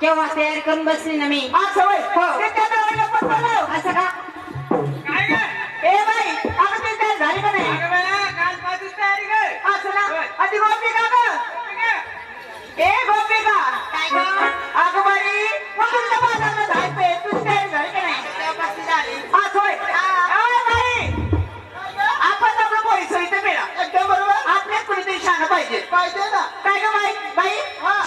केव्हा तयारी करून बसली ना मी. सवय हो. ते त्या दरवाजा पण बोलव. असं का? काय ग? ए बाई अगं ते तयार झाली का नाही? अगं बाया, काल पासून तयारी कर. असं ना होय. आधी गोपी का ग? ए गोपी का? काय ग? अगं बाई मग तुझ्या बाजारला जायचंय तुझी तयारी झाली का नाही? तेव्हापासून झाली. होय ए बाई आपण आपलं पैसे इथे मिळा एकदम बरोबर. आपल्यात कुणीतरी शान पाहिजे पाहिजे ना. काय ग बाई बाई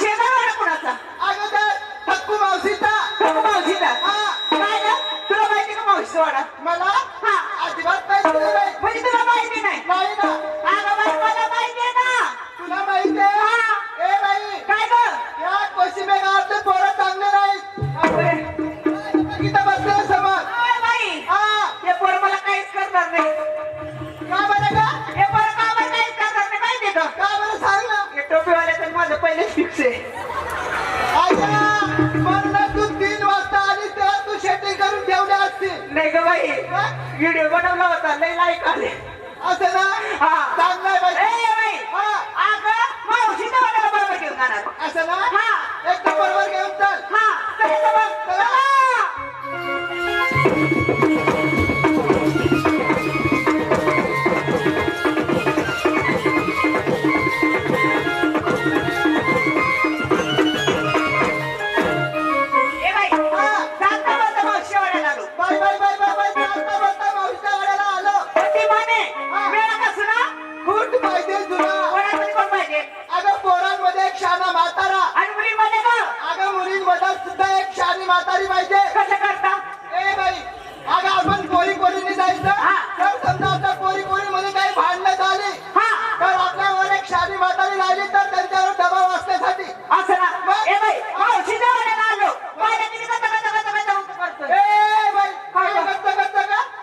शेजारवाडा कुणाचा? अगं त्या ठक्कू मावशीचा. ठक्कू मावशीचा काय ग तुला माहिती का मावशीचा वाडा? मला अजिबात माहिती म्हणजे तुला माहिती नाही. नाही ना. अगं बाई मला माहिती आहे ना. तुला माहिती आहे? ए बाई काय ग या कोशिमे गावातले पोरं चांगले नाहीत. इथं बसले समोर. बाई हे पोरं मला काहीच करणार नाही. का बरं का? हे पोरं का बरं काहीच करणार नाही माहिती का? का बरं सांग ना. हे टोपीवाल्याचं माझं पहिलेच फिक्स आहे. म्हणून तू 3 वाजता आली तेव्हा तू शेटिंग करून ठेवली असती. नाही ग बाई व्हिडिओ बनवला होता लय लाईक आले. असं ना चांगलं बाई. अगं मावशीच्या वाड्याला बरोबर घेऊन जाणार. असं ना एक बरोबर घेऊन चल.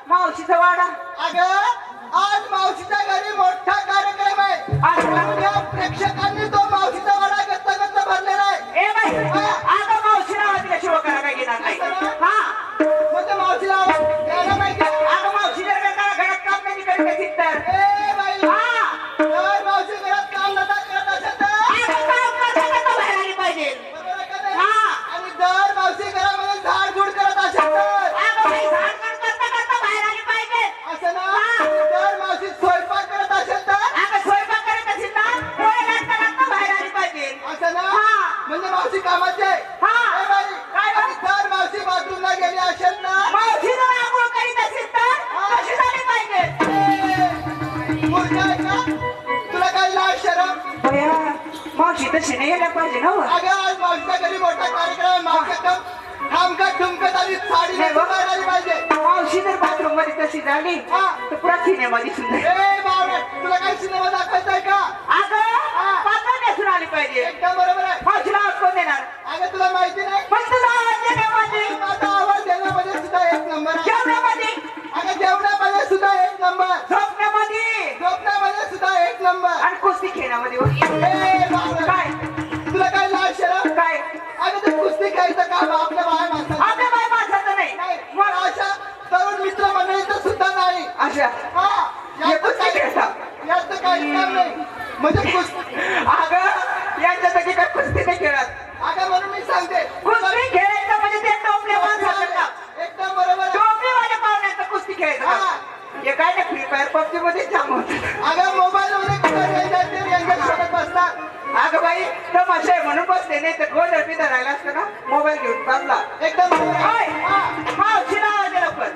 मावशीचा वाडा अगं आज मावशीच्या घरी मोठा कार्यक्रम आहे. आज प्रेक्षकांनी तो मावशीचा वाडा गच्च गच्च भरलेला आहे. ए बाई आता मावशीला आवाज कशी वगैरे काय घेणार नाही. म्हणजे मावशीला द्यायला पाहिजे. अगं मावशी जर घरात काम नाही करत असेल तर ए बाई जर मावशी घरात काम नका करत असेल तर काम करता बाहेर आली पाहिजे. आणि जर मावशी घरामध्ये झाडझूड करत असेल तर असं ना. जर मावशी स्वयंपाक करत असेल तर स्वयंपाक करत असेल ना पोहे लागता बाहेर आली पाहिजे. असं ना म्हणजे मावशी कामाची आहे. ए बाई आणि जर मावशी बाथरूमला गेली असेल ना मावशी जर आंघोळ करीत असेल तर कशी झाली पाहिजे. मूर्ख आहे का तुला काय लाज शरम? मावशी तशी नाही यायला पाहिजे ना. अगं आज मावशीच्या घरी मोठा कार्यक्रम आहे. मावशी ठमकत ठुमकत आली साडी बाहेर आली पाहिजे. मावशी जर बाथरूम मध्ये तशी झाली तर पुरा सिनेमा दिसून जाईल. तुला काही सिनेमा दाखवायचा का? अगं पात्र नेसून आली पाहिजे. एकदम बरोबर आहे. मावशीला आवाज कोण देणार? अगं तुला माहिती नाही पण तुझा आवाज देण्यामध्ये माझा आवाज देण्यामध्ये सुद्धा 1 नंबर. जेवणामध्ये अगं जेवणामध्ये सुद्धा 1 नंबर. झोपण्यामध्ये सुद्धा 1 नंबर. आणि कुस्ती खेळण्यामध्ये काय तुला काय लाज शरम काय? अगं तू कुस्ती खेळायचं काम आपल्या बाय माणसाचं. आपल्या बाय माणसाचं नाही मग अशा तरुण मित्र मंडळीचं सुद्धा नाही. अशा यात काही काम नाही. म्हणजे कुस्ती अगं याच्यासाठी काय कुस्ती नाही खेळत. अगं म्हणून मी सांगते कुस्ती खेळायचं म्हणजे ते टोपल्या माणसाचं. एकदम बरोबर. टोपलीवाल्या पाहुण्याचं कुस्ती खेळायचं. हे काय नाही फ्री फायर पबजी मध्ये जाम होत. अगं मोबाईल मध्ये शोधत बसतात. अगं बाई तमाशा आहे म्हणून बसले नाही तर गोल अर्पी धरायला असतं ना मोबाईल घेऊन बसला. एकदम मावशीला आवाज दे लवकर.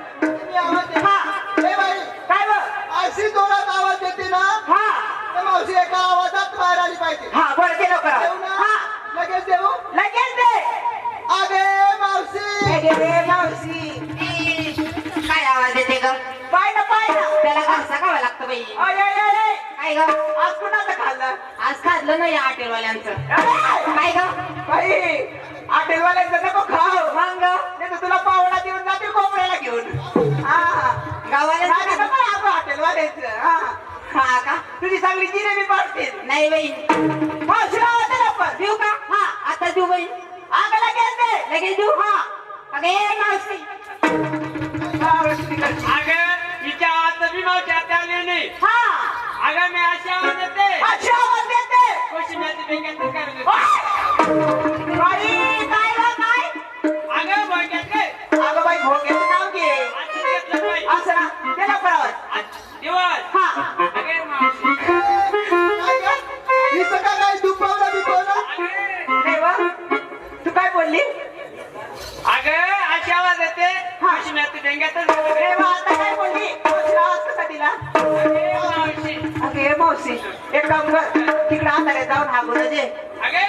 काय बघ अशी जोरात आवाज देते ना तर मावशी एका आवाजात बाहेर आली पाहिजे. बरं ते लवकर लगेच देऊ. लगेच दे. अगे मावशी काय आवाज देते ग? पाय ना त्याला घासा खावा लागतं बाई. काय ग? आज कुणाचं खाल्लं? आज खाल्लं नाही हॉटेलवाल्यांचं. काय ग? बाई हॉटेलवाल्यांचं नको खाऊ. मग नाही तर तुला पावडा देऊन जातील कोंबड्याला घेऊन. गावाला हॉटेलवाल्यांचं हा का? तुझी चांगली जिलेबी पाडतील. नाही बाई. मावशीला आवाज दे लवकर. देऊ का? आता देऊ बाई. अगं लगेच दे. लगेच देऊ. अगे मावशी अगं हिच्या आवाज बी मावशी आता आली नाही. अगं मी अशी आवाज देते. अशी आवाज देते. कोशिम्याची बेंगाचं करत बाई काय काय भोग्याचं नाव घे आधी घेतलं पाहिजे. असं ना त्याला परावर दिवस हा अगे मावशी काय ग? ही सकाळ काय दुपारला बिपारला? नाही वा तू काय बोलली अगं अशी आवाज येते हा. अशी मी आता डेंग्यातच नाही वा आता काय बोलली मावशीला आवाज कसा दिला मावशी अगे हे मावशी एक काम कर तिकडे आताकडे जाऊन हा गुरुजी अगे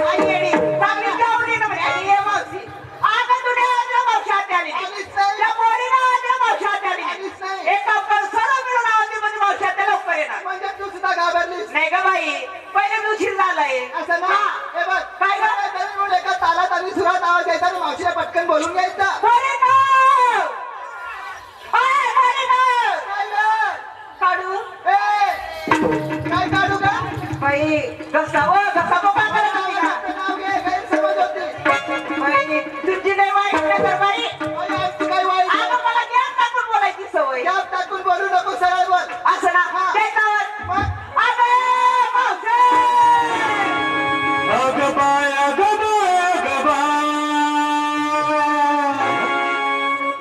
आई येडी चांगली जाऊन ये ना म्हणे आई ये मावशी आता तुझ्या आजला मावशी आते आली आलीच नाही. त्या पोरीला आजला मावशी आते आली आलीच नाही. एक काम कर सर्व मिळून आवाज म्हणजे मावशी आते लवकर येणार म्हणजे तू सुद्धा घाबरलीस नाही ग बाई पहिले उशीर झालाय असं ना हा. हे बघ काय ग? काय तरी म्हणून एका तालात आणि सुरात आवाज द्यायचा आणि मावशीला पटकन बोलून घ्यायचं पोरीनो! ओय, पोरीनो! काय ग? काढू ए, काय काढू का बाई घसा बोका करत आली का? नाव घे गैरसमज होती बाई तुझी नाही वाईट नजर बाई आणि आमची काय वाईट अगं मला गॅस टाकून बोलायची सवय गॅप टाकून बोलू नको सरळ बोल असं ना हा. त्याच्यावर मग अगं मावशी!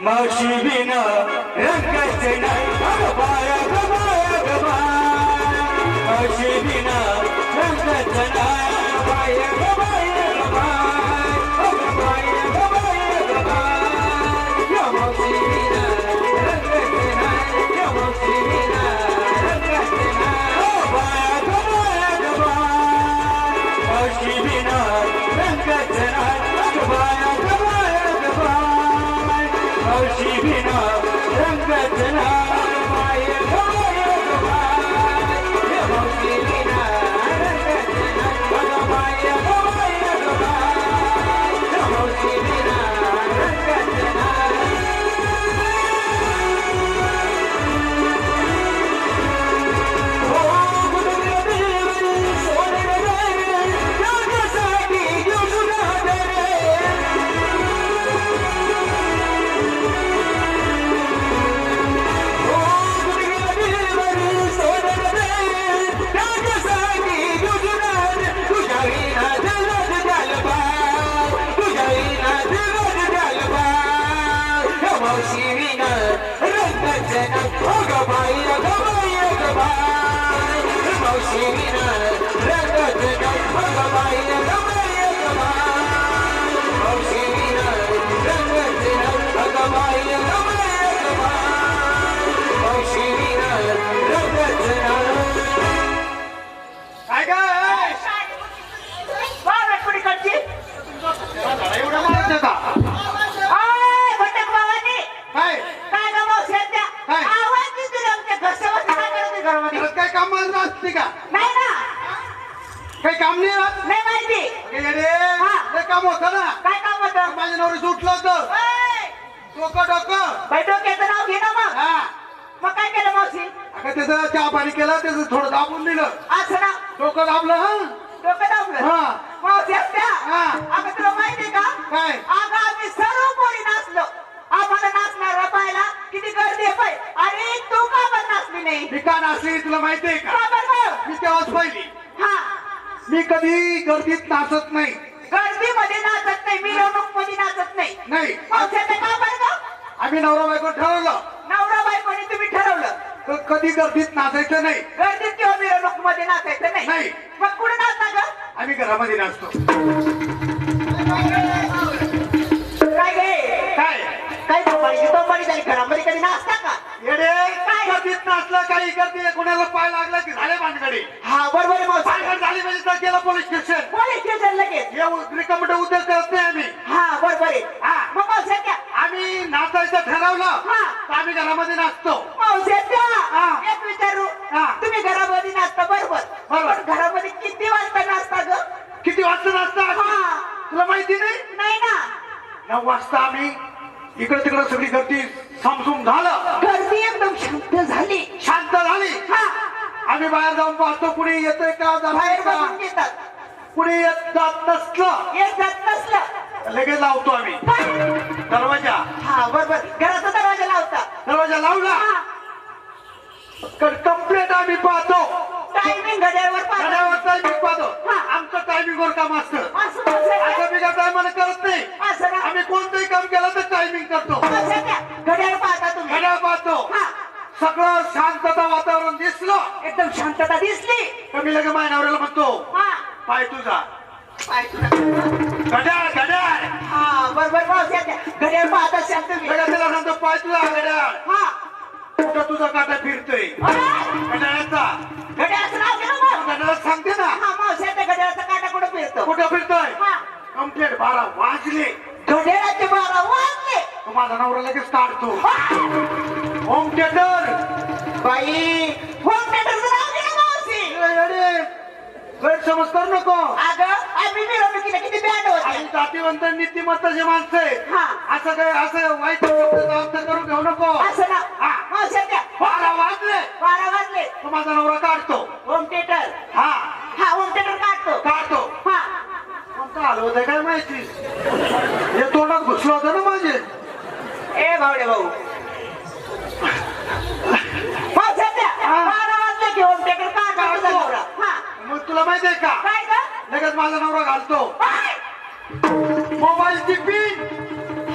मावशी बिना रंगाचे नाही मावशी बिना रंगाचे नाही काय काय वावरट कुणीकडची? एवढं मारत का ओय, भटक बाबांनी! काय काय गं मावशी आत्या? काय? आवाज देते रे आमच्या घशावरती काय करत आहे घरामध्ये? घरात काय काम मारत असते का नाही ना काही काम नाही राहत नाही माहिती हा. ते काम होतं ना काय काम होतं माझ्या नवरी उठलं होतं ओय, डोकं डोकं बाई डोक्याचं नाव घे ना मग हा मग काय केलं मावशी अगं त्याचं चहा पाणी केलं त्याचं थोडं दाबून दिलं असं ना डोकं दाबलं हा डोकं दाबलं हा. मावशी आत्या हा. अगं तुला माहिती का काय? अगं आम्ही सर्व पोरी नाचलो आम्हाला नाचणारा पाहिला किती गर्दी आहे पाय अरे तू का पण नाचली नाही मी का नाचली तुला माहितीये का का बरं गं? मी तेव्हाच पाहिली हा मी कधी गर्दीत नाचत नाही गर्दीमध्ये नाचत नाही मिरवणूक मध्ये नाचत नाही नाही पावसाचं का बरं का आम्ही नवरा बायको ठरवलं नवरा बायकोने तुम्ही ठरवलं तर कधी गर्दीत नाचायचं नाही गर्दीत किंवा मिरवणूक मध्ये नाचायचं नाही नाही. मग कुठे नाचता ग आम्ही घरामध्ये नाचतो काय गे काय काय तो झाली घरामध्ये कधी नाचता का येडे काय गर्दीत नाचलं काही गर्दी कोणाला पाय लागला की झाले भानगडी हा बरोबर आहे मावशी भानगड झाली म्हणजे तर गेलं पोलीस स्टेशन पोलीस स्टेशन लगेच हे रिकमेंड उद्योग करत नाही आम्ही हा बरोबर आहे हा. मग मावशी आम्ही नाचायचं ठरवलं हा. तर आम्ही घरामध्ये नाचतो मावशी हा. एक विचारू हा. तुम्ही घरामध्ये नाचता बरोबर बरोबर. पण घरामध्ये किती वाजता नाचता ग किती वाजता नाचता हा. तुला माहिती नाही नाही ना 9 वाजता आम्ही इकडे तिकडे सगळी गर्दी सामसूम झालं गर्दी एकदम शांत झाली शांत झाली हा आम्ही बाहेर जाऊन पाहतो कुणी येतोय का जातोय बाहेर का बसून घेतात कुणी येत जात नसलं एक जात नसलं लगेच लावतो आम्ही काय? दरवाजा हा बरोबर घराचा दरवाजा लावता दरवाजा लावला हा. कंप्लेंट आम्ही पाहतो काय टायमिंग घड्याळवर पाहतो. घड्याळावर टायमिंग पाहतो. हा. आमचं टायमिंगवर काम असतं. असं मावसाहेब असं बिगा टायमाला करत नाही. असं ना आम्ही कोणतंही काम केलं तर टायमिंग करतो. मावसाहेब घड्याळ पाहता तुम्ही. घड्याळ पाहतो. हा सगळं शांतता वातावरण दिसलं एकदम शांतता दिसली. तर मी लगे मायनावऱ्याला म्हणतो हा पाय तुझा पाय तुला. घड्याळ घड्याळ. हा बरोबर मावसाहेब घड्याळ पाहत असाल तुम्ही. लगे तिला सांगतो पाय तुझा घड्याळ. हा कुठं तुझा काटा फिरतोय अरे, घड्याळाचा. घड्याळाचं नाव घे ना मग. घड्याळात सांगते ना हा मावसाहेब त्या घड्याळाचा काटा कुठं फिरतो. कुठं फिरतोय. हा कम्प्लीट 12 वाजले. घड्याळाचे 12 वाजले. तो माझा नवरा लगेच काढतो. हा! Home theatre. बाई होम थिएटरचं नाव घे ना मावशी. गैरसमज करू नको. अगं आम्ही मिरवणुकीला किती बँड होते. आणि जातीवंत नीतिमत्ता जे माणसं आहे हा असं काय असं वाईट शब्दाचा अर्थ करून घेऊ नको. असं ना हा. मावसाहेब 12 वाजले. 12 वाजले. तो माझा नवरा काढतो. Home theatre. हा हा होम थिएटर काढतो. काढतो. हा कोणतं आलं होतं काय माहिती. हे तोंडात घुसलं होतं ना माझे. ए भावडे भाऊ मावसाहेब 12 वाजले की होम थिएटर काढतो तुझा नवरा. हा मग तुला माहिती आहे का काय ग लगेच माझा नवरा घालतो काय? मोबाईलची पिन.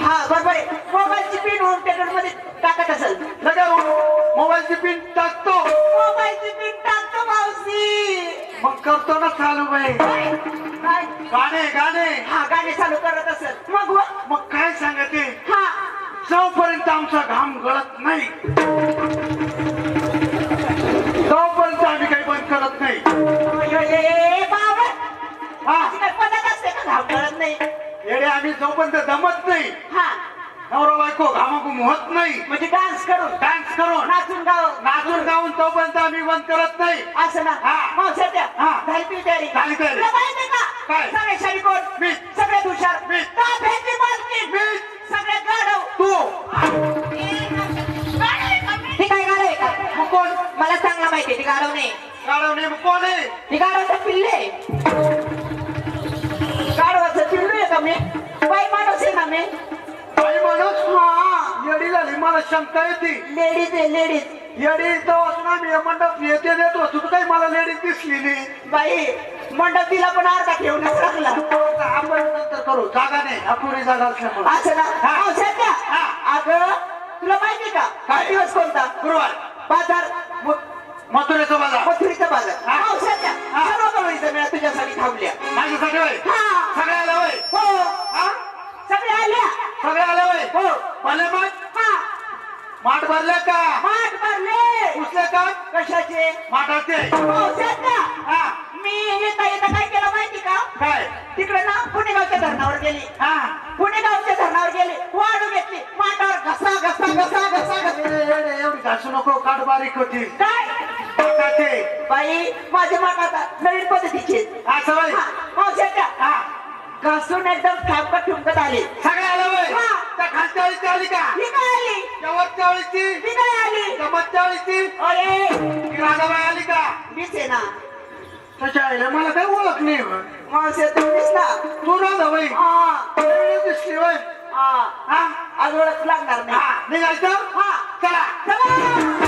हा बरोबर आहे. मोबाईलची पिन होम थिएटर मध्ये टाकत असेल. लगेच मोबाईलची पिन टाकतो. मोबाईलची पिन टाकतो मावशी. मग करतो ना चालू बाई. काय? काय? गाणे गाणे. हा गाणे चालू करत असेल. मग मग काय सांगते हा जोपर्यंत आमचा घाम गळत नाही तोपर्यंत आम्ही काही बंद करत नाही. ए बाबा हा अशी काय पद्धत असते का घाम कळत नाही. येडे आम्ही जोपर्यंत जमत नाही हा नवरा बायको घामाघूम होत नाही म्हणजे डान्स करून डान्स करून नाचून गाव नाचून गाऊन तोपर्यंत आम्ही बंद करत नाही. असं ना हा. मावसाहेब हा. झाली तुझी तयारी. झाली तयारी. तुला माहिती का काय? सगळे शाही कोण मी. सगळे हुशार मी. ताब्याची मालकीण. मी. सगळे गाढव. तू ती काय गाढव आहे का? मग कोण मला चांगला माहिती ती गाढव नाही. गाडवणे मग कोण आहे. ती गाढवचं पिल्ले. गाढवाचं पिल्लू आहे का मी? बाई माणूस आहे ना मी? बाई माणूस हा येडी झाली मला शंका येते. लेडीज आहे लेडीज. येडी तो असून आम्ही मंडप येते देत होतो तर काही मला लेडीज दिसली नाही. बाई मंडप तिला पण अर्धा ठेवण्यास लागला. आपण नंतर करू जागा नाही अपुरी जागा असल्यामुळे. असं ना हा. मावसाहेब हा. अगं तुला माहिती का काय? दिवस कोणता गुरुवार बाजार मथुरेचा बाजार. मथुरीचा बाजार. हा. मावसाहेब हा. सर्व गवळीच्या मेळा तुझ्यासाठी थांबल्या. माझ्यासाठी होय हा सगळ्याला होय. हो हा सगळे आल्या. सगळे आले होय. हो भले मग हा माठ भरले का माठ भरले. उसले का कशाचे माठाचे. मावसाहेब हा मी येता येता काय केलं माहिती का काय. तिकडे ना पुणेगावच्या धरणावर गेली. हा पुणेगावच्या धरणावर गेली वाढू घेतली माठावर घसा घसा घसा घसा घसा. एवढी घासू नको काट बारीक होती. काय माठाचे. बाई माझ्या माठाचा नवीन पद्धतीचे असं होय. मावसाच्या हा घासून एकदम ठामकत ठुमकत आले. सगळे आले होय. हा. त्या खालच्या वेळीची आली का ही काय आली त्या वरच्या वेळीची ही काय आली. त्या मधच्या वेळीची अरे ती राधाबाई आली का मीच आहे ना. त्याच्या आईला मला काही ओळख नाही होय. मावसे तुम्हीच ना. तू राधाबाई हा दिसली होय. हा हा आज ओळख लागणार नाही. हा निघायचं हा चला. चला